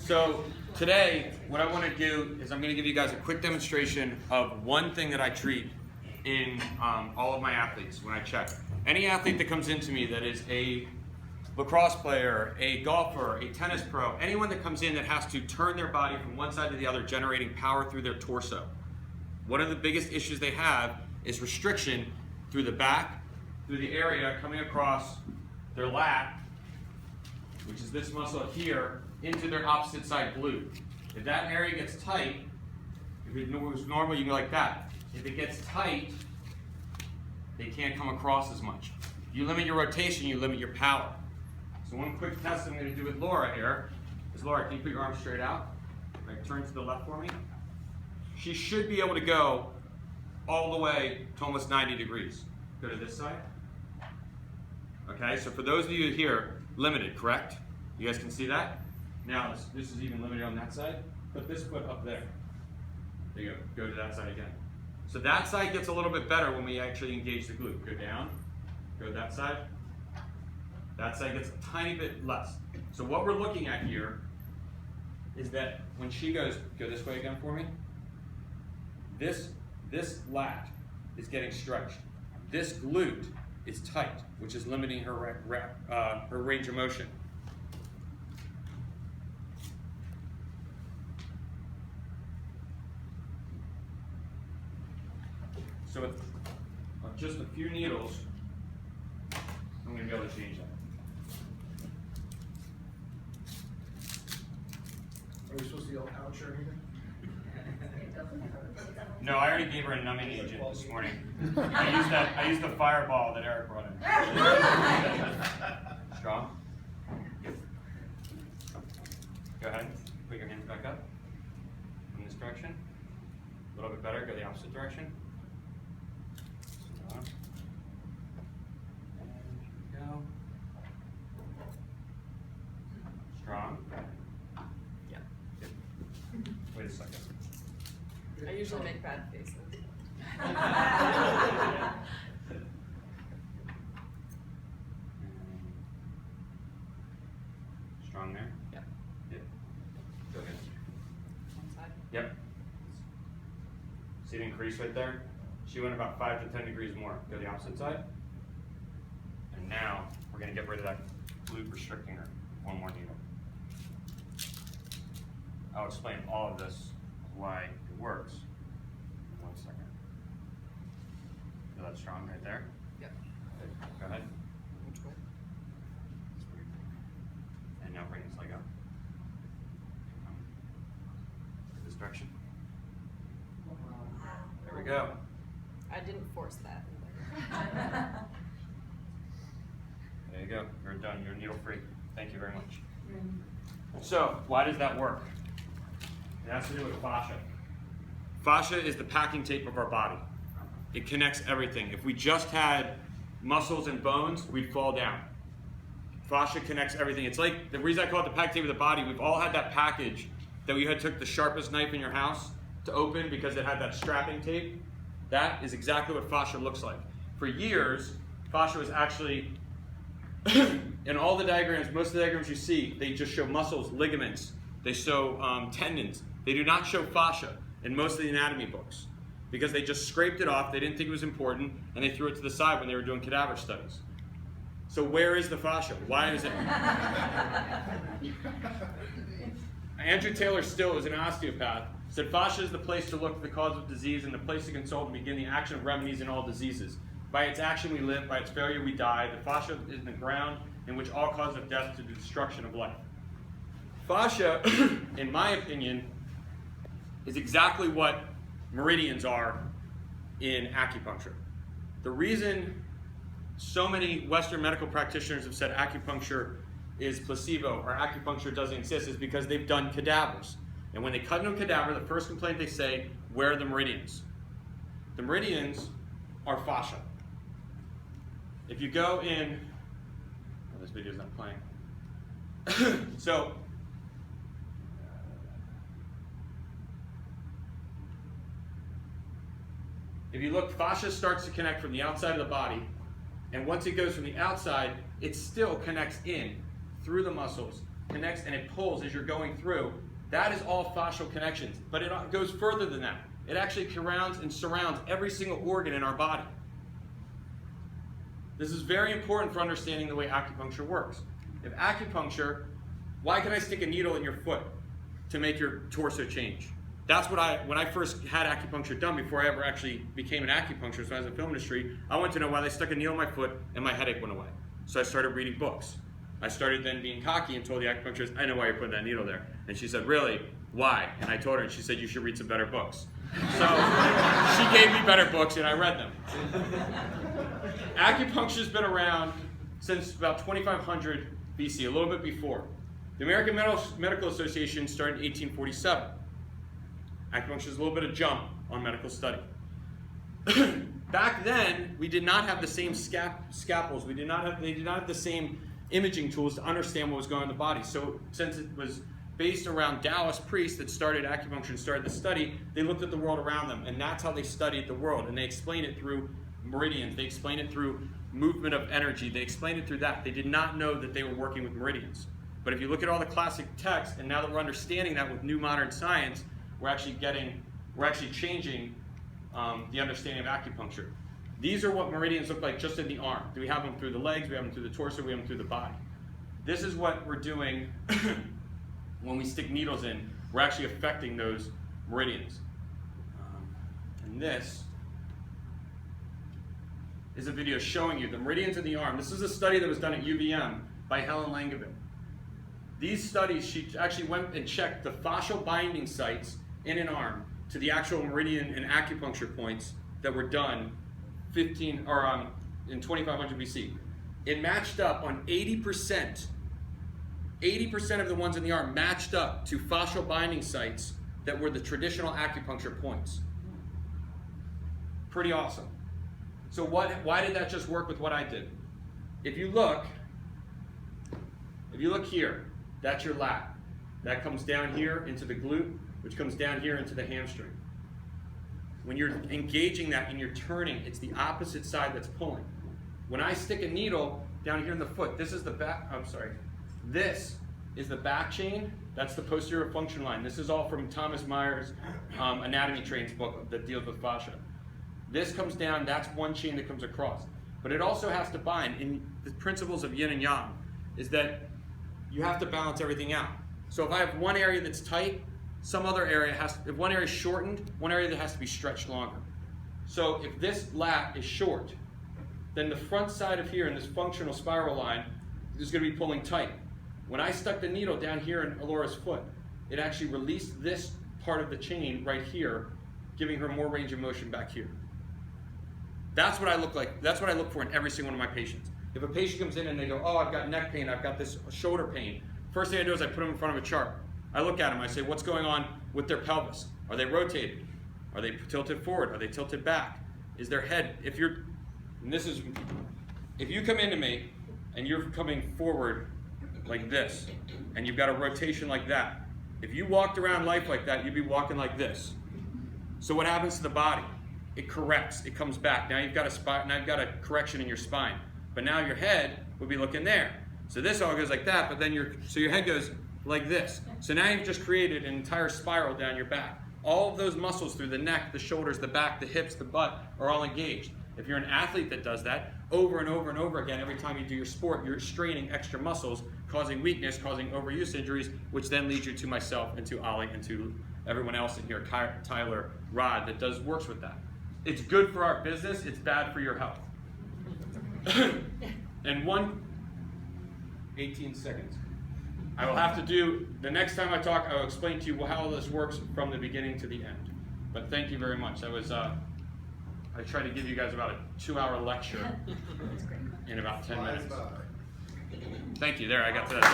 So today, what I want to do is I'm going to give you guys a quick demonstration of one thing that I treat in all of my athletes when I check. Any athlete that comes into me that is a lacrosse player, a golfer, a tennis pro, anyone that comes in that has to turn their body from one side to the other, generating power through their torso. One of the biggest issues they have is restriction through the back, through the area coming across their lat, which is this muscle here, into their opposite side glute. If that area gets tight, if it was normal, you go like that. If it gets tight, they can't come across as much. If you limit your rotation, you limit your power. So one quick test I'm going to do with Laura here is, Laura, can you put your arm straight out? Right, turn to the left for me. She should be able to go all the way to almost 90 degrees. Go to this side. Okay, so for those of you here, limited, correct? You guys can see that? Now this is even limited on that side. Put this foot up there. There you go. Go to that side again. So that side gets a little bit better when we actually engage the glute. Go down. Go to that side. That side gets a tiny bit less. So what we're looking at here is that when she goes, go this way again for me. This lat is getting stretched. This glute is tight, which is limiting her range of motion. So with just a few needles, I'm going to be able to change that. Are we supposed to yell ouch or anything? No, I already gave her a numbing agent this morning. I used the fireball that Eric brought in. Strong. Good. Go ahead. Put your hands back up. In this direction. A little bit better. Go the opposite direction. Strong. And go. Strong. Yeah. Good. Wait a second. I usually make bad faces. Strong there? Yep. Yep. Go ahead. One side. Yep. See the increase right there? She went about 5 to 10 degrees more. Go the opposite side. And now we're going to get rid of that glute restricting her. One more needle. I'll explain all of this, why it works, in 1 second. Feel that strong right there? Yep. Good. Go ahead. Which way? And now bring this leg up. This direction. There we go. I didn't force that. There you go. You're done. You're needle free. Thank you very much. So, why does that work? It has to do with fascia. Fascia is the packing tape of our body. It connects everything. If we just had muscles and bones, we'd fall down. Fascia connects everything. It's like, the reason I call it the packing tape of the body, we've all had that package that we had took the sharpest knife in your house to open because it had that strapping tape. That is exactly what fascia looks like. For years, fascia was actually, in all the diagrams, most of the diagrams you see, they just show muscles, ligaments, they show tendons. They do not show fascia in most of the anatomy books because they just scraped it off, they didn't think it was important, and they threw it to the side when they were doing cadaver studies. So where is the fascia? Why is it? Andrew Taylor Still is an osteopath, said fascia is the place to look for the cause of disease and the place to consult and begin the action of remedies in all diseases. By its action we live, by its failure we die. The fascia is the ground in which all cause of death to the destruction of life. Fascia, in my opinion, is exactly what meridians are in acupuncture. The reason so many Western medical practitioners have said acupuncture is placebo or acupuncture doesn't exist is because they've done cadavers. And when they cut into a cadaver, the first complaint they say, where are the meridians? The meridians are fascia. If you go in, oh, this video's not playing. So, if you look, fascia starts to connect from the outside of the body, and once it goes from the outside, it still connects in through the muscles connects and it pulls as you're going through. That is all fascial connections, but it goes further than that. It actually surrounds and surrounds every single organ in our body. This is very important for understanding the way acupuncture works. If acupuncture, why can I stick a needle in your foot to make your torso change? That's what when I first had acupuncture done, before I ever actually became an acupuncturist when I was in the film industry, I wanted to know why they stuck a needle in my foot and my headache went away. So I started reading books. I started then being cocky and told the acupuncturist, I know why you're putting that needle there. And she said, really? Why? And I told her, and she said, you should read some better books. So she gave me better books and I read them. Acupuncture's been around since about 2500 BC, a little bit before. The American Medical Association started in 1847. Acupuncture is a little bit of jump on medical study. Back then, we did not have the same scalpels. They did not have the same imaging tools to understand what was going on in the body. So since it was based around Taoist priests that started acupuncture and started the study, they looked at the world around them, and that's how they studied the world. And they explained it through meridians. They explained it through movement of energy. They explained it through that. They did not know that they were working with meridians. But if you look at all the classic texts, and now that we're understanding that with new modern science, we're actually changing the understanding of acupuncture. These are what meridians look like just in the arm. We have them through the legs, we have them through the torso, we have them through the body. This is what we're doing when we stick needles in. We're actually affecting those meridians. And this is a video showing you the meridians in the arm. This is a study that was done at UVM by Helen Langevin. These studies, she actually went and checked the fascial binding sites in an arm to the actual meridian and acupuncture points that were done in 2500 BC. It matched up on 80%. 80% of the ones in the arm matched up to fascial binding sites that were the traditional acupuncture points. Pretty awesome. So why did that just work with what I did? If you look here, that's your lat. That comes down here into the glute, which comes down here into the hamstring. When you're engaging that and you're turning, it's the opposite side that's pulling. When I stick a needle down here in the foot, this is the back, this is the back chain, that's the posterior function line. This is all from Thomas Meyer's Anatomy Trains book that deals with fascia. This comes down, that's one chain that comes across. But it also has to bind. In the principles of yin and yang is that you have to balance everything out. So if I have one area that's tight, some other area if one area is shortened, one area that has to be stretched longer. So if this lat is short, then the front side of here in this functional spiral line is going to be pulling tight. When I stuck the needle down here in Alora's foot, it actually released this part of the chain right here, giving her more range of motion back here. That's what I look like. That's what I look for in every single one of my patients. If a patient comes in and they go, oh, I've got neck pain, I've got this shoulder pain, first thing I do is I put them in front of a chart. I look at them, I say, what's going on with their pelvis? Are they rotated? Are they tilted forward? Are they tilted back? Is their head, if you come into me and you're coming forward like this, and you've got a rotation like that, if you walked around life like that, you'd be walking like this. So what happens to the body? It corrects, it comes back. Now you've got a correction in your spine. But now your head would be looking there. So this all goes like that, but then your head goes like this. So now you've just created an entire spiral down your back. All of those muscles through the neck, the shoulders, the back, the hips, the butt are all engaged. If you're an athlete that does that over and over and over again, every time you do your sport, you're straining extra muscles, causing weakness, causing overuse injuries, which then leads you to myself and to Ollie and to everyone else in here, Tyler, Rod, that works with that. It's good for our business, it's bad for your health. And 18 seconds. I will have to do, the next time I talk, I will explain to you how this works from the beginning to the end. But thank you very much. That was, I tried to give you guys about a 2-hour lecture in about 10 minutes. Thank you, there, I got to that.